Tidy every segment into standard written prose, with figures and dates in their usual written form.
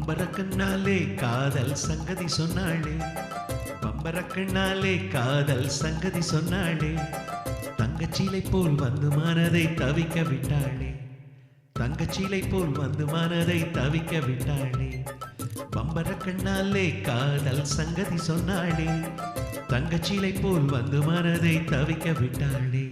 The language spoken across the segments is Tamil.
பம்பரக்கண்ணாலே காதல் சங்கதி சொன்னாளே, பம்பரக்கண்ணாலே காதல் சங்கதி சொன்னாளே, தங்கச்சீலை போல் வந்து மனதை தவிக்க விட்டாளே, தங்கச்சீலை போல் வந்து மனதை தவிக்க விட்டாளே. பம்பரக்கண்ணாலே காதல் சங்கதி சொன்னாளே, தங்கச்சீலை போல் வந்து மனதை தவிக்க விட்டாளே.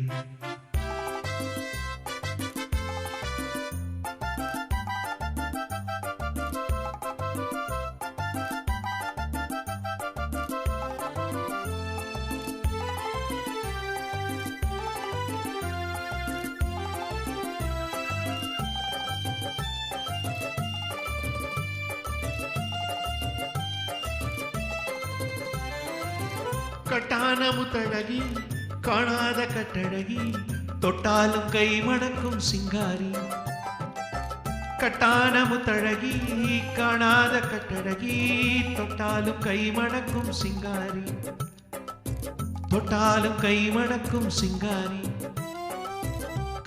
கட்டான முத்தழகி காணாத கட்டழகி, தொட்டாலும் கை மணக்கும் சிங்காரி. கட்டான முத்தழகி காணாத கட்டழகி, தொட்டாலும் கை மணக்கும் சிங்காரி, தொட்டாலும் கை மணக்கும் சிங்காரி.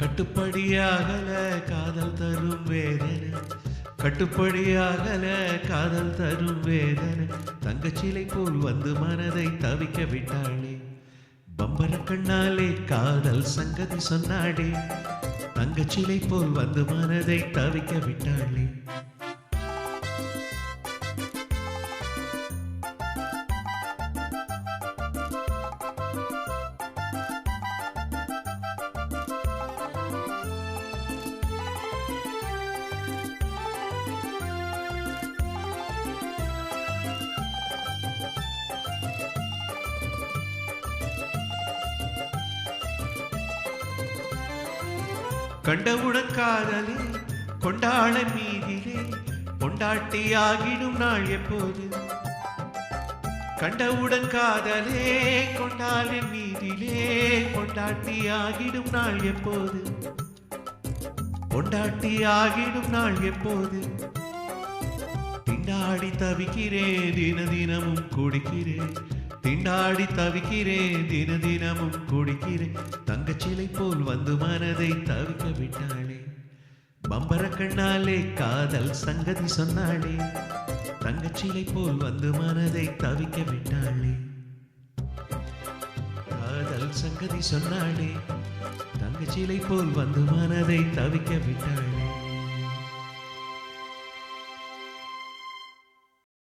கட்டுப்படியாகல காதல் தரும் வேதனை, கட்டுப்படியாகல காதல் தரும் வேதனை, தங்கச்சிலை போல் வந்து மனதை தவிக்க விட்டாளே. பம்பரக்கண்ணாலே காதல் சங்கதி சொன்னாளே, தங்கச்சிலை போல் வந்து மனதை தவிக்க விட்டாளே. கண்டவுடன் காதலே கொண்டாட மீதிலே, கொண்டாட்டியாகிடும் நாள் எப்போது. கண்டவுடன் காதலே கொண்டாட மீதிலே, கொண்டாட்டியாகிடும் நாள் எப்போது, கொண்டாட்டியாகிடும் நாள் எப்போது. திண்டாடி தவிக்கிறேன் தின தினமும் குடிக்கிறேன், திண்டாடி தவிக்கிறேன் தின தினமும் குடிக்கிறேன், தங்கச்சிலை போல் வந்து மனதை தவிக்க விட்டாளே. பம்பரக்கண்ணாலே காதல் சங்கதி சொன்னாளே, தங்கச்சிலை போல் வந்து மனதை தவிக்க விட்டாளே. காதல் சங்கதி சொன்னாளே, தங்கச்சிலை போல் வந்து மனதை தவிக்க விட்டாளே.